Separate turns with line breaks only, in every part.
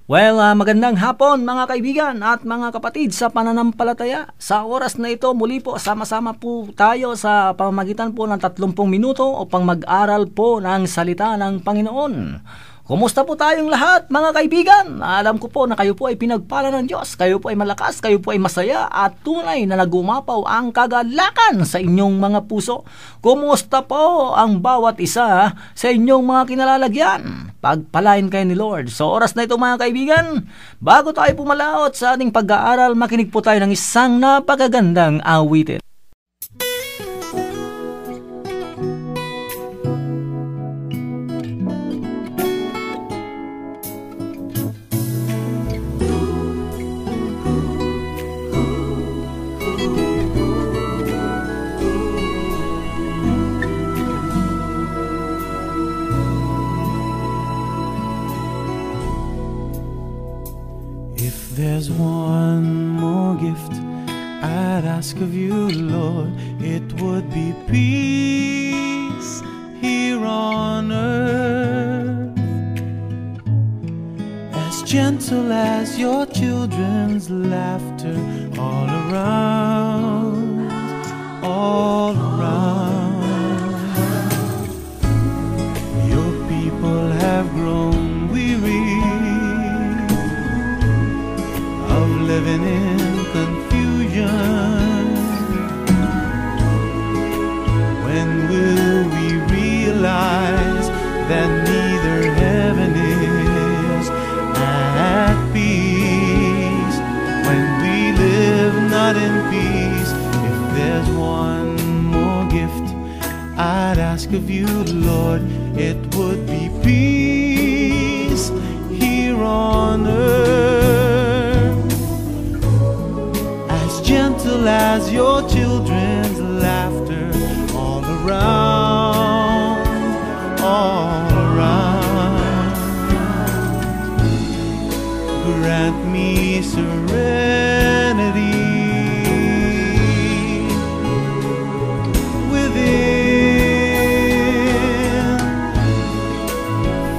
Well, magandang hapon mga kaibigan at mga kapatid sa pananampalataya. Sa oras na ito, muli po sama-sama po tayo sa pamamagitan po ng 30 minuto upang mag-aral po ng salita ng Panginoon. Kumusta po tayong lahat mga kaibigan? Alam ko po na kayo po ay pinagpala ng Diyos, kayo po ay malakas, kayo po ay masaya at tunay na nagumapaw ang kagalakan sa inyong mga puso. Kumusta po ang bawat isa sa inyong mga kinalalagyan? Pagpalain kayo ni Lord. So oras na ito mga kaibigan, bago tayo pumalaot sa ating pag-aaral, makinig po tayo ng isang napakagandang awitin.
There's one more gift I'd ask of you, Lord. It would be peace here on earth, as gentle as your children's laughter all around, all around. Your people have grown weary living in confusion. When will we realize that neither heaven is at peace? When we live not in peace, if there's one more gift I'd ask of you, Lord, it would be peace here on earth, gentle as your children's laughter all around, all around. Grant me serenity within,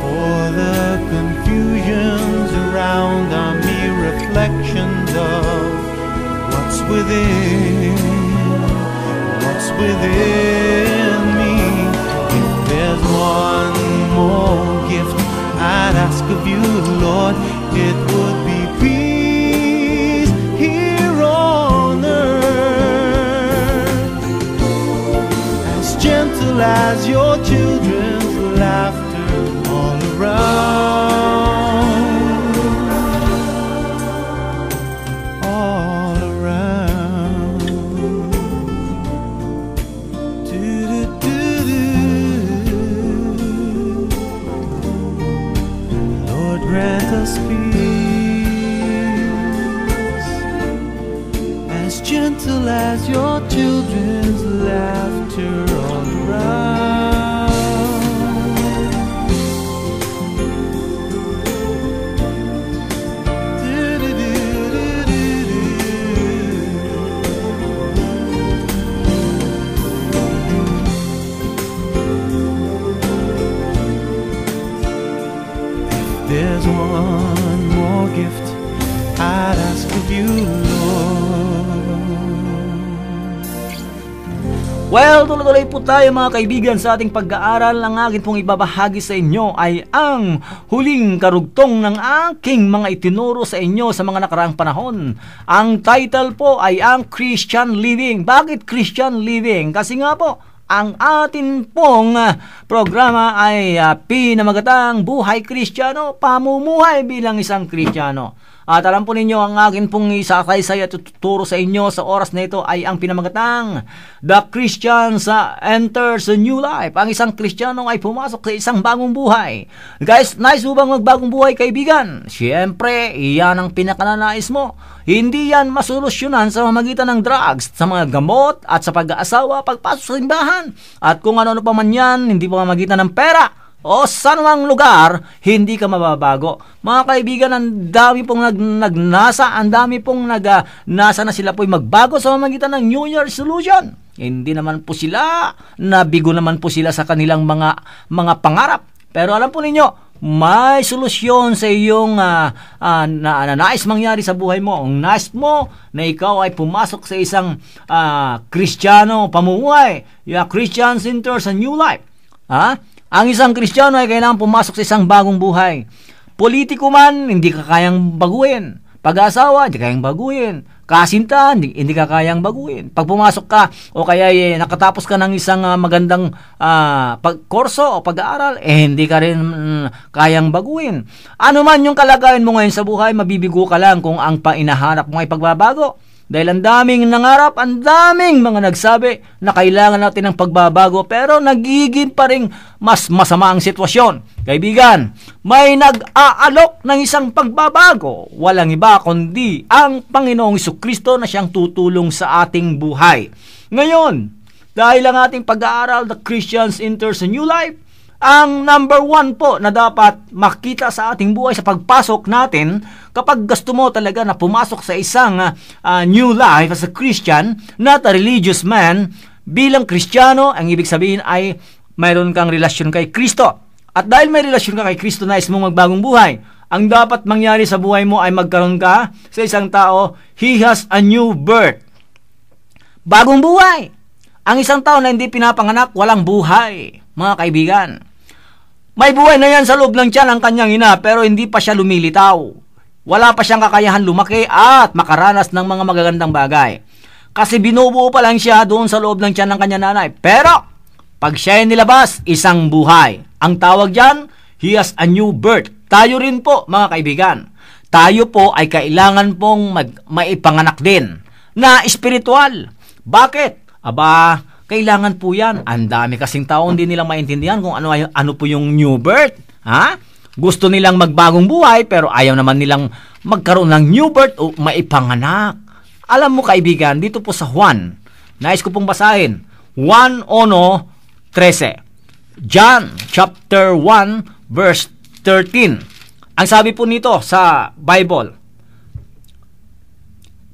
for the confusions around are mere reflections of what's within me. If there's one more gift I'd ask of you, Lord, it would be peace here on earth, as gentle as your children's laughter all around. Grant us peace, as gentle as your children's laughter all around. There's one more gift I'd ask of you, Lord.
Well, tuloy-tuloy po tayo mga kaibigan sa ating pag-aaral. Ang akin pong ibabahagi sa inyo ay ang huling karugtong ng aking mga itinuro sa inyo sa mga nakaraang panahon. Ang title po ay ang Christian Living. Bakit Christian Living? Kasi nga po, ang atin pong programa ay pinamagatang Buhay Kristiyano, pamumuhay bilang isang Kristiyano. At alam po ninyo, ang akin pong isakaysay at tuturo sa inyo sa oras na ito ay ang pinamagatang The Christian Enters a New Life. Ang isang Kristiyano ay pumasok sa isang bagong buhay. Guys, nice mo bang magbagong buhay, kaibigan? Siyempre, iyan ang pinakananais mo. Hindi yan masolusyonan sa pamamagitan ng drugs, sa mga gamot at sa pag-aasawa, pagpasok sa simbahan. At kung ano-ano pa man yan, hindi pa pamamagitan ng pera o saan mang lugar, hindi ka mababago. Mga kaibigan, ang dami pong nagnasa, ang dami pong nasa na sila po'y magbago sa pamamagitan ng New Year resolution. Hindi naman po sila, nabigo naman po sila sa kanilang mga pangarap. Pero alam po ninyo, may solusyon sa iyong nais mangyari sa buhay mo. Ang nais mo na ikaw ay pumasok sa isang Kristiyano pamumuhay, Christian center sa new life. Ang isang Kristiyano ay kailangan pumasok sa isang bagong buhay. Politiko man, hindi ka kayang baguhin. Pag-asawa, hindi kayang baguhin. Kasintahan, hindi ka kayang baguhin. Pag pumasok ka o kaya nakatapos ka ng isang magandang pagkurso o pag-aaral, hindi ka rin kayang baguhin. Ano man yung kalagayan mo ngayon sa buhay, mabibigo ka lang kung ang inahanap mo ay pagbabago. Dahil ang daming nangarap, ang daming mga nagsabi na kailangan natin ng pagbabago, pero nagiging pa rin mas masama ang sitwasyon. Kaibigan, may nag-aalok ng isang pagbabago. Walang iba kundi ang Panginoong Jesucristo na siyang tutulong sa ating buhay. Ngayon, dahil ang ating pag-aaral, The Christians Enter a New Life, ang number 1 po na dapat makita sa ating buhay sa pagpasok natin, kapag gusto mo talaga na pumasok sa isang new life as a Christian, not a religious man, bilang Kristiyano, ang ibig sabihin ay mayroon kang relasyon kay Kristo. At dahil may relasyon ka kay Kristo, nais mong magbagong buhay, ang dapat mangyari sa buhay mo ay magkaroon ka sa isang tao, he has a new birth. Bagong buhay. Ang isang tao na hindi pinapanganak, walang buhay, mga kaibigan. May buhay na yan sa loob ng tiyan ng kanyang ina, pero hindi pa siya lumilitaw. Wala pa siyang kakayahan lumaki at makaranas ng mga magagandang bagay. Kasi binubuo pa lang siya doon sa loob ng tiyan ng kanyang nanay. Pero, pag siya ay nilabas, isang buhay. Ang tawag dyan, he has a new birth. Tayo rin po, mga kaibigan. Tayo po ay kailangan pong maipanganak din na espiritual. Bakit? Aba, kailangan po yan. Ang dami kasing tao hindi nilang maintindihan kung ano po yung new birth. Gusto nilang magbagong buhay pero ayaw naman nilang magkaroon ng new birth o maipanganak. Alam mo kaibigan, dito po sa Juan, nais ko pong basahin. 1:13. John chapter 1 verse 13. Ang sabi po nito sa Bible,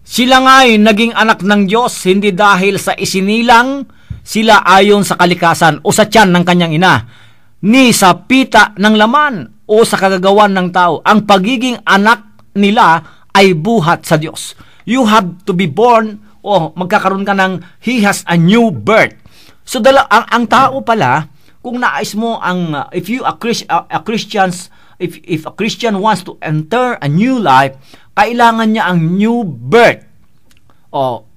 sila nga'y naging anak ng Diyos hindi dahil sa isinilang sila ayon sa kalikasan o sa tiyan ng kanyang ina, ni sa pita ng laman o sa kagagawan ng tao. Ang pagiging anak nila ay buhat sa Diyos. You have to be born o magkakaroon ka ng he has a new birth. So ang tao pala, kung nais mo if a Christian wants to enter a new life, kailangan niya ang new birth.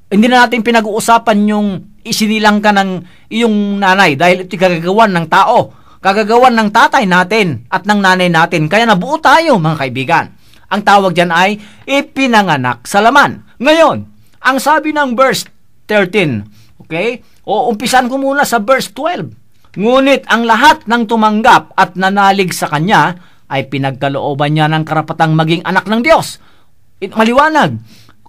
Hindi na natin pinag-uusapan yung isinilang ka ng iyong nanay dahil ito kagagawan ng tao, kagagawan ng tatay natin at ng nanay natin. Kaya nabuo tayo, mga kaibigan. Ang tawag dyan ay ipinanganak sa laman. Ngayon, ang sabi ng verse 13, okay? Umpisan ko muna sa verse 12. Ngunit ang lahat ng tumanggap at nanalig sa kanya ay pinagkalooban niya ng karapatang maging anak ng Diyos. Maliwanag,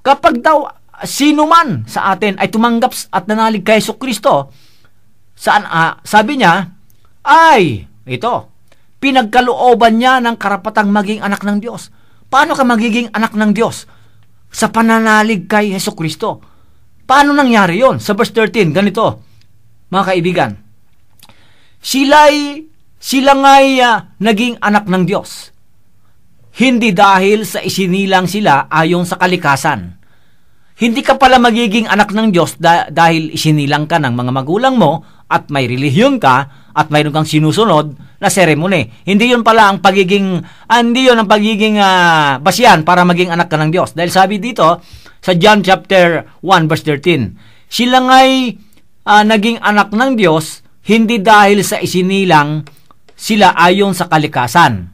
kapag daw sino man sa atin ay tumanggap at nanalig kay Jesucristo, sabi niya, ay, ito, pinagkalooban niya ng karapatang maging anak ng Diyos. Paano ka magiging anak ng Diyos? Sa pananalig kay Jesucristo. Paano nangyari yon? Sa verse 13, ganito, mga kaibigan, sila nga'y naging anak ng Diyos. Hindi dahil sa isinilang sila ayon sa kalikasan. Hindi ka pala magiging anak ng Diyos dahil isinilang ka ng mga magulang mo at may relihiyon ka at mayroon kang sinusunod na seremony. Hindi yun pala ang pagiging basihan para maging anak ka ng Diyos. Dahil sabi dito sa John chapter 1 verse 13, sila nga'y naging anak ng Diyos hindi dahil sa isinilang sila ayon sa kalikasan.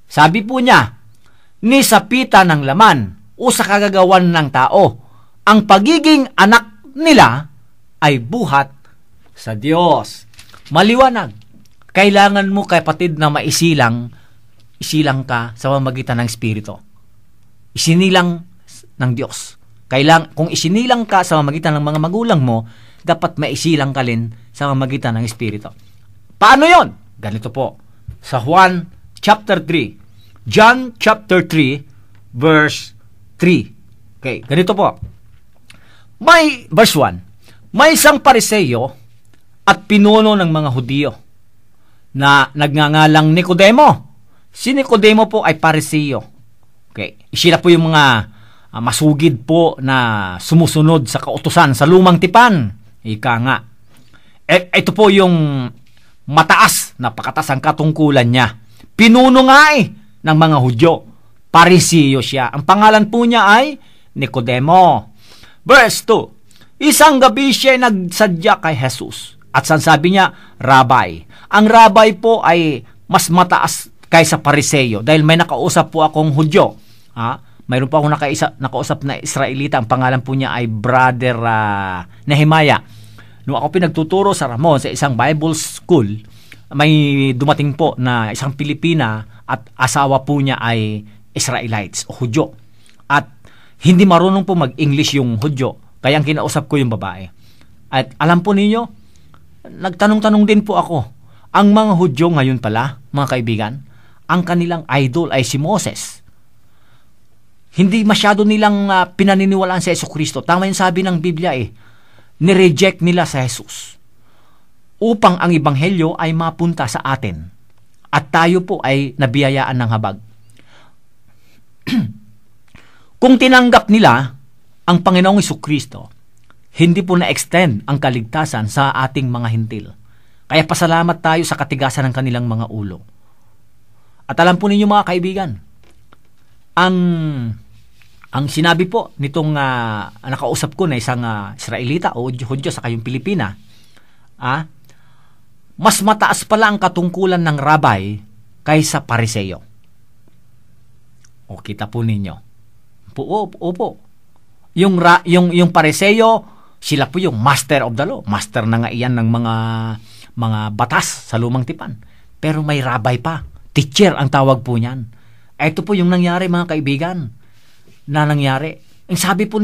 Sabi po niya, ni sa pita ng laman o sa kagagawan ng tao. Ang pagiging anak nila ay buhat sa Diyos. Maliwanag. Kailangan mo, kapatid, na isilang ka sa pamamagitan ng Espiritu. Isinilang ng Diyos. Kung isinilang ka sa pamamagitan ng mga magulang mo, dapat maisilang ka rin sa pamamagitan ng Espiritu. Paano yon? Ganito po. Sa Juan chapter 3. John chapter 3 verse 3. Okay, ganito po. Verse 1, may isang Pariseyo at pinuno ng mga Hudyo na nagngangalang Nicodemo Si Nicodemo po ay Pariseo. Okay. Sila po yung mga masugid po na sumusunod sa kautusan sa lumang tipan. Ika nga. Ito po yung mataas, napakataas ang katungkulan niya. Pinuno nga ng mga Hudyo. Pariseo siya. Ang pangalan po niya ay Nicodemo. Verse 2. Isang gabi siya nagsadya kay Jesus. At sabi niya, Rabbi. Ang Rabbi po ay mas mataas kaysa Pariseo dahil may nakausap po akong Hudyo. Mayroon po akong nakausap na Israelita. Ang pangalan po niya ay Brother Nehemiah. Nung ako pinagtuturo sa Ramon sa isang Bible school, may dumating po na isang Pilipina at asawa po niya ay Israelites o Hudyo. At hindi marunong po mag-English yung Hudyo. Kaya ang kinausap ko yung babae. At alam po ninyo, nagtanong-tanong din po ako. Ang mga Hudyo ngayon pala, mga kaibigan, ang kanilang idol ay si Moses. Hindi masyado nilang pinaniniwalaan sa Jesucristo. Tama yung sabi ng Biblia nireject nila sa Jesus. Upang ang Ebanghelyo ay mapunta sa atin. At tayo po ay nabiyayaan ng habag. Kung tinanggap nila ang Panginoong Jesucristo, hindi po na-extend ang kaligtasan sa ating mga hintil. Kaya pasalamat tayo sa katigasan ng kanilang mga ulo. At alam po ninyo mga kaibigan, ang sinabi po nitong nakausap ko na isang Israelita o Hudyo sa kayong Pilipina, mas mataas pala ang katungkulan ng Rabbi kaysa Pariseo. O kita po ninyo. Opo. Yung Pariseo, sila po yung master of the law. Master na nga iyan ng mga batas sa lumang tipan. Pero may Rabbi pa. Teacher ang tawag po niyan. Ito po yung nangyari mga kaibigan. Na nangyari. Ang sabi po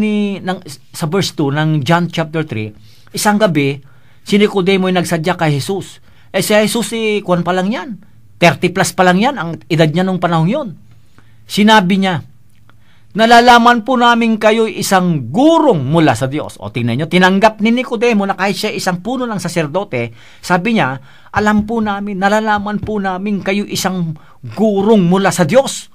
sa verse 2 ng John chapter 3, isang gabi, si Nicodemo ay nagsadya kay Jesus. Si Jesus kuwan pa lang yan. 30 plus pa lang yan ang edad niya nung panahon yun. Sinabi niya, nalalaman po namin kayo isang gurong mula sa Diyos. O tingnan nyo, tinanggap ni Nicodemo na kahit siya isang puno ng saserdote, sabi niya, alam po namin, nalalaman po namin kayo isang gurong mula sa Diyos.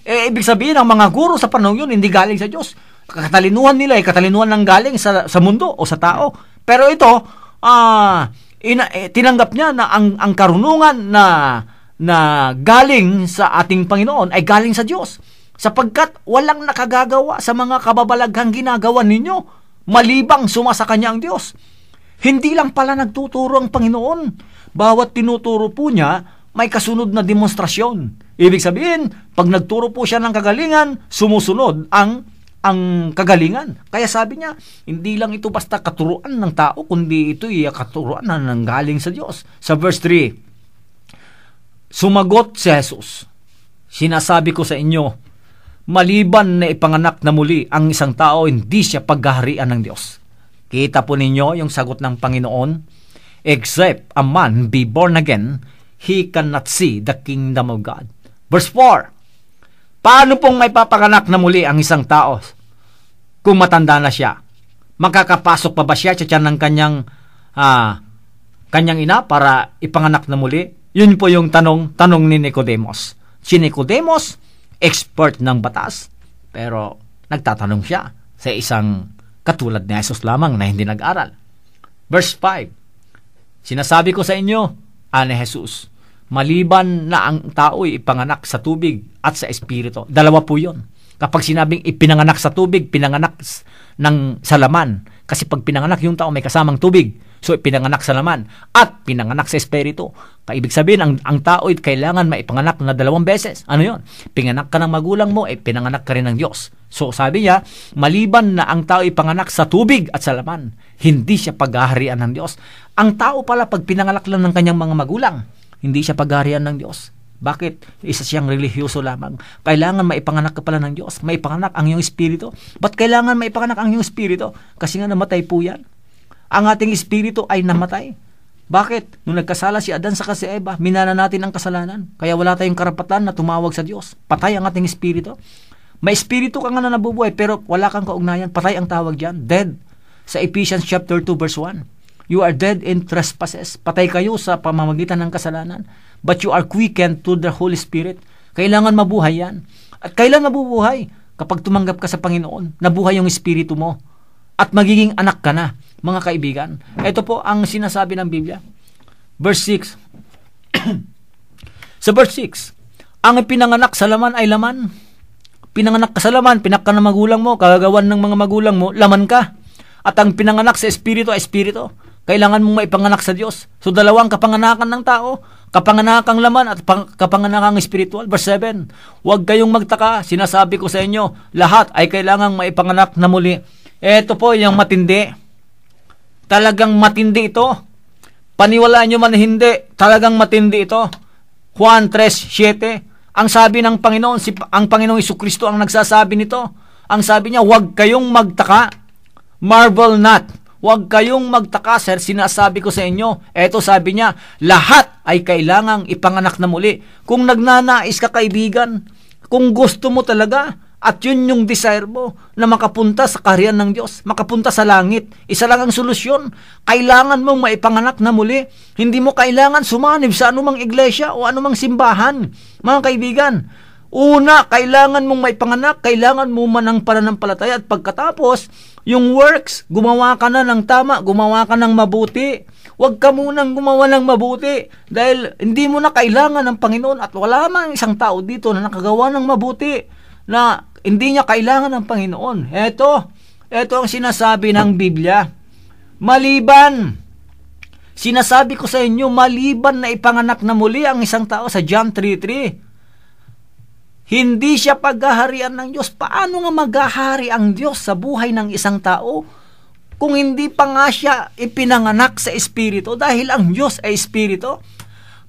Ibig sabihin, ang mga guro sa panahon yun, hindi galing sa Diyos. Katalinuhan nila, katalinuhan ng galing sa mundo o sa tao. Pero ito, tinanggap niya na ang karunungan na galing sa ating Panginoon ay galing sa Diyos. Sapagkat walang nakagagawa sa mga kababalaghang ginagawa ninyo, malibang sumasa kanya ang Diyos. Hindi lang pala nagtuturo ang Panginoon. Bawat tinuturo po niya, may kasunod na demonstrasyon. Ibig sabihin, pag nagturo po siya ng kagalingan, sumusunod ang kagalingan. Kaya sabi niya, hindi lang ito basta katuruan ng tao, kundi ito ay katuruan na nanggaling sa Diyos. Sa verse 3, sumagot si Jesus, sinasabi ko sa inyo, maliban na ipanganak na muli ang isang tao, hindi siya paghaharian ng Diyos. Kita po ninyo yung sagot ng Panginoon, except a man be born again, he cannot see the kingdom of God. Verse 4, paano pong may papanganak na muli ang isang tao kung matanda na siya? Makakapasok pa ba siya sa tiyan ng kanyang ina para ipanganak na muli? Yun po yung tanong ni Nicodemos. Si Nicodemos, expert ng batas, pero nagtatanong siya sa isang katulad ni Jesus lamang na hindi nag-aral. Verse 5, sinasabi ko sa inyo, ani Jesus, maliban na ang tao'y ipanganak sa tubig at sa espiritu. Dalawa po yun. Kapag sinabing ipinanganak sa tubig, pinanganak sa laman. Kasi pag pinanganak yung tao may kasamang tubig. So ipinanganak sa laman at pinanganak sa espiritu. Kaibig sabihin, ang tao'y kailangan maipanganak na 2 beses. Ano yun? Pinganak ka ng magulang mo, pinanganak ka rin ng Diyos. So sabi niya, maliban na ang tao ipanganak sa tubig at sa laman, hindi siya paghaharian ng Diyos. Ang tao pala pag pinanganak lang ng kanyang mga magulang, hindi siya paghaharian ng Diyos. Bakit? Isa siyang religyoso lamang. Kailangan maipanganak ka pala ng Diyos. Maipanganak ang iyong espiritu. Ba't kailangan maipanganak ang iyong espiritu? Kasi nga namatay po yan. Ang ating espiritu ay namatay. Bakit? Nung nagkasala si Adan sa si Eva, minana natin ang kasalanan. Kaya wala tayong karapatan na tumawag sa Diyos. Patay ang ating espiritu. May espiritu ka nga na nabubuhay, pero wala kang kaugnayan. Patay ang tawag dyan. Dead. Sa Ephesians chapter 2 verse 1. You are dead in trespasses. Patay kayo sa pamamagitan ng kasalanan. but you are quickened to the Holy Spirit. Kailangan mabuhay yan. At kailan mabubuhay? Kapag tumanggap ka sa Panginoon, nabuhay yung espiritu mo. At magiging anak ka na, mga kaibigan. Ito po ang sinasabi ng Biblia. Verse 6. Sa verse 6, ang pinanganak sa laman ay laman. Pinanganak ka sa laman, pinak ka ng magulang mo, kagagawan ng mga magulang mo, laman ka. At ang pinanganak sa espiritu ay espiritu. Kailangan mong maipanganak sa Diyos. So, dalawang kapanganakan ng tao. Kapanganakang laman at kapanganakang espiritual. Verse 7, huwag kayong magtaka, sinasabi ko sa inyo, lahat ay kailangang maipanganak na muli. Ito po yung matindi. Talagang matindi ito. Paniwalaan nyo man hindi, talagang matindi ito. Juan 3:7, ang sabi ng Panginoon, ang Panginoong Jesucristo ang nagsasabi nito. Ang sabi niya, huwag kayong magtaka. Marvel not. Huwag kayong magtaka, sir, sinasabi ko sa inyo. Eto sabi niya, lahat ay kailangang ipanganak na muli. Kung nagnanais ka, kaibigan, kung gusto mo talaga, at yun yung desire mo, na makapunta sa kaharian ng Diyos, makapunta sa langit, isa lang ang solusyon. Kailangan mong maipanganak na muli. Hindi mo kailangan sumanib sa anumang iglesia o anumang simbahan. Mga kaibigan, una, kailangan mong maipanganak, kailangan mo man ng pananampalataya, at pagkatapos, yung works, gumawa ka na ng tama, gumawa ka ng mabuti. Huwag ka munang gumawa ng mabuti dahil hindi mo na kailangan ng Panginoon at wala mang isang tao dito na nakagawa ng mabuti na hindi niya kailangan ng Panginoon. Ito ang sinasabi ng Biblia. Maliban, sinasabi ko sa inyo, maliban na ipanganak na muli ang isang tao sa John 3:3. Hindi siya paghaharian ng Diyos. Paano nga maghahari ang Diyos sa buhay ng isang tao kung hindi pa nga siya ipinanganak sa Espiritu? Dahil ang Diyos ay Espiritu.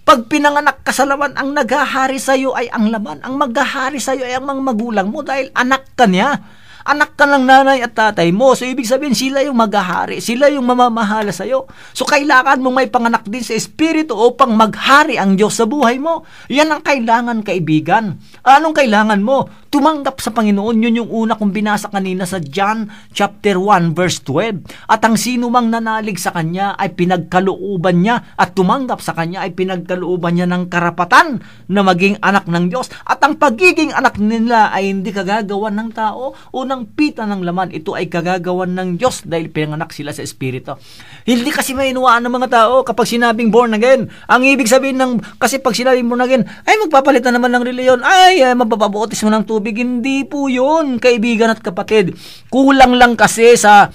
Pag pinanganak ka sa laman, ang naghahari sa iyo ay ang laman. Ang maghahari sa iyo ay ang mga magulang mo dahil anak ka niya. Anak ka ng nanay at tatay mo. So, ibig sabihin, sila yung maghahari. Sila yung mamamahala sa iyo. So, kailangan mo may panganak din sa Espiritu upang maghari ang Diyos sa buhay mo. Yan ang kailangan, kaibigan. Anong kailangan mo? Tumanggap sa Panginoon. Yun yung una kong binasa kanina sa John chapter 1 verse 12. At ang sino mang nanalig sa Kanya ay pinagkalooban niya at tumanggap sa Kanya ay pinagkalooban niya ng karapatan na maging anak ng Diyos. At ang pagiging anak nila ay hindi kagagawan ng tao o ng pita ng laman. Ito ay kagagawan ng Diyos dahil pinanganak sila sa Espiritu. Hindi kasi mainuwaan ng mga tao kapag sinabing born again. Ang ibig sabihin kasi pag sinabing born again, ay magpapalit na naman ng reliyon, ay mapapabuotis mo ng tubig. Hindi po yun, kaibigan at kapatid. Kulang lang kasi sa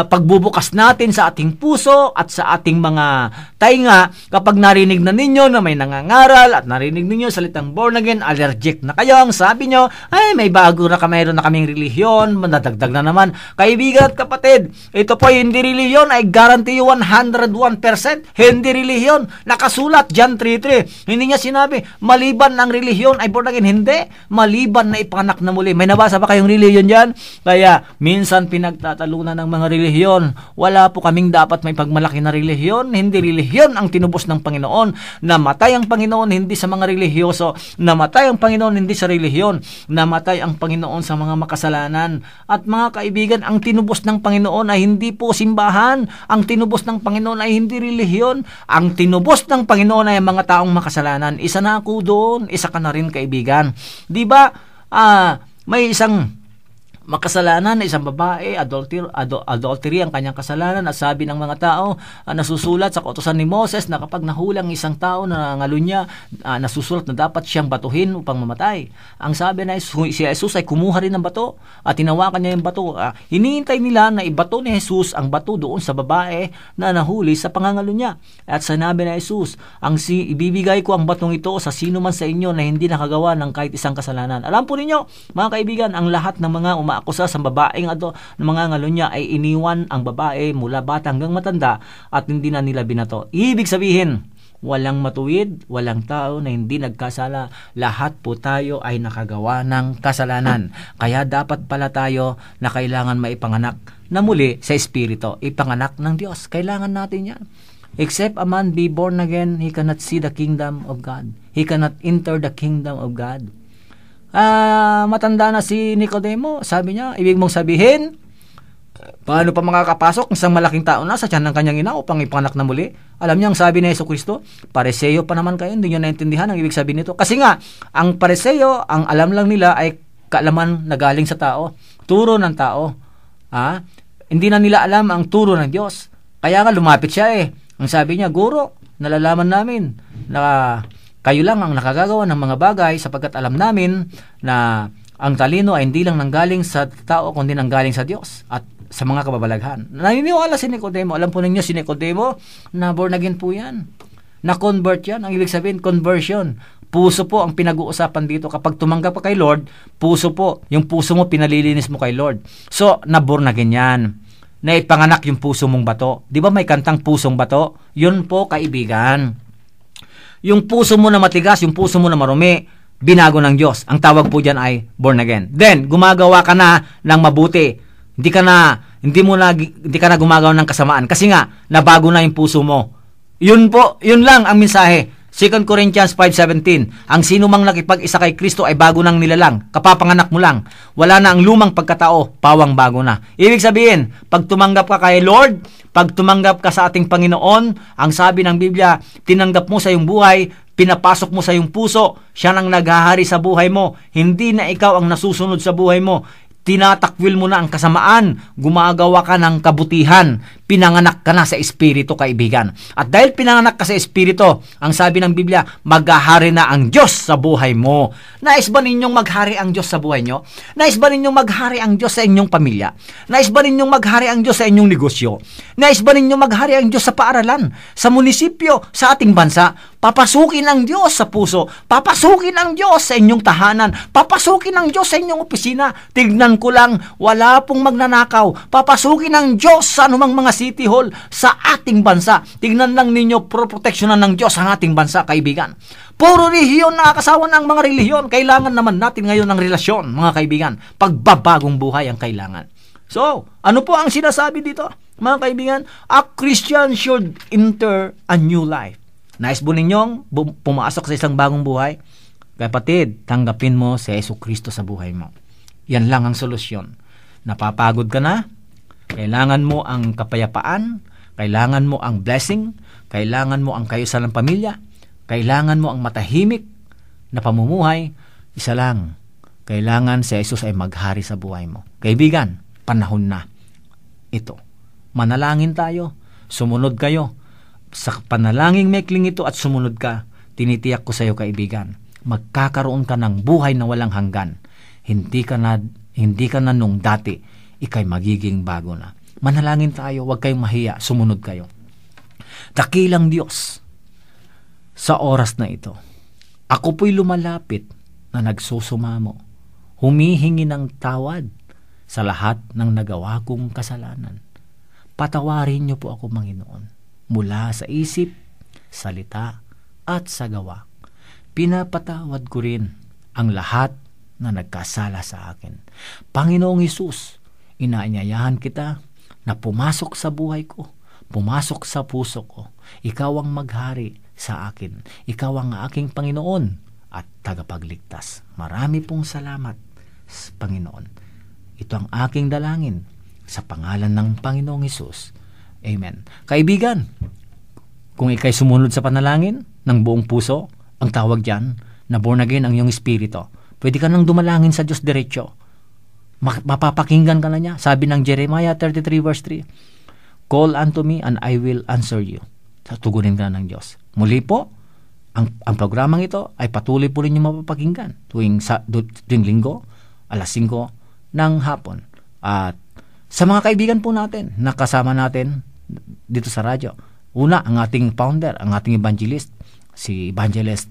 pagbubukas natin sa ating puso at sa ating mga tainga. Kapag narinig na ninyo na may nangangaral at narinig ninyo salitang born again, allergic na kayo. Ang sabi nyo, ay may bago na mayroon na kaming relihiyon, mandadagdag na naman. Kaibigan at kapatid, ito po hindi relihiyon, ay guarantee 101%. Hindi relihiyon. Nakasulat, John 3:3. Hindi niya sinabi, maliban ng relihiyon ay born again. Hindi. Maliban na ipanganak na muli. May nabasa ba kayong relihiyon dyan? Kaya, minsan pinagtatalunan ng mga relihiyon. Wala po kaming dapat may pagmalaki na relihiyon. Hindi relihiyon ang tinubos ng Panginoon. Namatay ang Panginoon hindi sa mga relihiyoso. Namatay ang Panginoon hindi sa relihiyon. Namatay ang Panginoon sa mga makasalanan. At mga kaibigan, ang tinubos ng Panginoon ay hindi po simbahan. Ang tinubos ng Panginoon ay hindi relihiyon. Ang tinubos ng Panginoon ay mga taong makasalanan. Isa na ako doon. Isa ka na rin, kaibigan. Di ba? May isang makasalanan na isang babae, adultery ang kanyang kasalanan, at sabi ng mga tao, nasusulat sa kautusan ni Moses na kapag nahulang isang tao na nangalunya, nasusulat na dapat siyang batuhin upang mamatay. Ang sabi na si Jesus ay kumuha rin ng bato at tinawakan niya yung bato. Hinihintay nila na ibato ni Jesus ang bato doon sa babae na nahuli sa pangangalunya. At sinabi na Jesus, ibibigay ko ang batong ito sa sino man sa inyo na hindi nakagawa ng kahit isang kasalanan. Alam po ninyo, mga kaibigan, ang lahat ng mga umaakusa sa babaeng ng mga ngalunya ay iniwan ang babae mula bata hanggang matanda at hindi na nila binato. Ibig sabihin, walang matuwid, walang tao na hindi nagkasala. Lahat po tayo ay nakagawa ng kasalanan. Kaya dapat pala tayo na kailangan maipanganak na muli sa Espiritu. Ipanganak ng Diyos. Kailangan natin yan. Except a man be born again, he cannot see the kingdom of God. He cannot enter the kingdom of God. Matanda na si Nicodemo, sabi niya, ibig mong sabihin, Paano pa makakapasok ng isang malaking tao na sa tiyan ng kanyang ina upang ipanganak na muli? Alam niyo ang sabi ni Jesucristo, Pariseo pa naman kayo, hindi niyo naintindihan ang ibig sabihin nito. Kasi nga, ang Pariseo, ang alam lang nila ay kaalaman na galing sa tao, turo ng tao. Hindi na nila alam ang turo ng Diyos. Kaya nga lumapit siya Ang sabi niya, Guro, nalalaman namin na kayo lang ang nakagagawa ng mga bagay sapagkat alam namin na ang talino ay hindi lang nanggaling sa tao kundi nanggaling sa Diyos at sa mga kababalaghan. Naniniwala si Nicodemo. Alam po ninyo si Nicodemo na born again po yan. Na-convert yan. Ang ibig sabihin, conversion. Puso po ang pinag-uusapan dito. Kapag tumanggap ka kay Lord, puso po. Yung puso mo, pinalilinis mo kay Lord. So, na-born again yan. Naipanganak yung puso mong bato. Di ba may kantang pusong bato? Yun po, kaibigan. Yung puso mo na matigas, yung puso mo na marumi, binago ng Diyos. Ang tawag po dyan ay born again. Then, gumagawa ka na ng mabuti. Hindi ka na gumagawa ng kasamaan kasi nga nabago na yung puso mo. Yun lang ang mensahe. 2 Corinthians 5:17. Ang sino mang nakipag-isa kay Kristo ay bago nang nilalang, kapapanganak mo lang. Wala na ang lumang pagkatao, pawang bago na. Ibig sabihin, pag tumanggap ka kay Lord, pag tumanggap ka sa ating Panginoon, ang sabi ng Biblia, tinanggap mo sa iyong buhay, pinapasok mo sa iyong puso, siya nang naghahari sa buhay mo. Hindi na ikaw ang nasusunod sa buhay mo. Tinatakwil mo na ang kasamaan, gumagawa ka ng kabutihan, pinanganak ka na sa Espiritu, kaibigan. At dahil pinanganak ka sa Espiritu, ang sabi ng Biblia, maghahari na ang Diyos sa buhay mo. Nais ba ninyong maghari ang Diyos sa buhay nyo? Nais ba ninyong maghari ang Diyos sa inyong pamilya? Nais ba ninyong maghari ang Diyos sa inyong negosyo? Nais ba ninyong maghari ang Diyos sa paaralan, sa munisipyo, sa ating bansa? Papasukin ang Diyos sa puso. Papasukin ang Diyos sa inyong tahanan. Papasukin ang Diyos sa inyong opisina. Tignan ko lang, wala pong magnanakaw. Papasukin ang Diyos sa anumang mga city hall sa ating bansa. Tignan lang ninyo, proteksyonan ng Diyos ang ating bansa, kaibigan. Puro relihiyon, nakakasawa ng mga relihiyon. Kailangan naman natin ngayon ng relasyon, mga kaibigan. Pagbabagong buhay ang kailangan. So, ano po ang sinasabi dito, mga kaibigan? A Christian should enter a new life. Nais po ninyong pumasok sa isang bagong buhay? Kapatid, tanggapin mo si Jesucristo sa buhay mo. Yan lang ang solusyon. Napapagod ka na? Kailangan mo ang kapayapaan, kailangan mo ang blessing, kailangan mo ang kayusan ng pamilya, kailangan mo ang matahimik na pamumuhay. Isa lang, kailangan si Jesus ay maghari sa buhay mo. Kaibigan, panahon na ito. Manalangin tayo, sumunod kayo. Sa panalangin mekling ito at sumunod ka, tinitiyak ko sa iyo, kaibigan, magkakaroon ka ng buhay na walang hanggan. Hindi ka na nung dati, ikay magiging bago na. Manalangin tayo, huwag kayong mahiya, sumunod kayo. Dakilang Diyos, sa oras na ito, ako po'y lumalapit na nagsusumamo, humihingi ng tawad sa lahat ng nagawa kong kasalanan. Patawarin niyo po ako, Panginoon, mula sa isip, salita, at sa gawa. Pinapatawad ko rin ang lahat na nagkasala sa akin. Panginoong Hesus, inaanyayahan kita na pumasok sa buhay ko, pumasok sa puso ko. Ikaw ang maghari sa akin. Ikaw ang aking Panginoon at tagapagligtas. Marami pong salamat, Panginoon. Ito ang aking dalangin sa pangalan ng Panginoong Hesus. Amen. Kaibigan, kung ikay sumunod sa panalangin ng buong puso, ang tawag dyan na born again ang iyong espiritu, pwede ka nang dumalangin sa Diyos diretso. Mapapakinggan ka na niya. Sabi ng Jeremiah 33 verse 3, call unto me and I will answer you. Tugunin ka na ng Diyos. Muli po, ang programang ito ay patuloy po rin yung mapapakinggan tuwing linggo, alas 5 ng hapon. At sa mga kaibigan po natin, nakasama natin dito sa radyo. Una, ang ating founder, ang ating evangelist, si Evangelist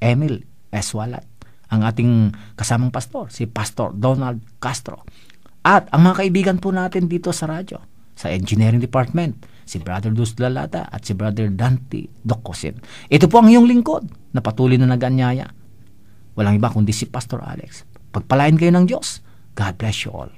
Emil S. Walat. Ang ating kasamang pastor, si Pastor Donald Castro. At ang mga kaibigan po natin dito sa radyo, sa engineering department, si Brother Luz Lalata at si Brother Dante Docosin. Ito po ang iyong lingkod na patuloy na nag-anyaya. Walang iba kundi si Pastor Alex. Pagpalain kayo ng Diyos. God bless you all.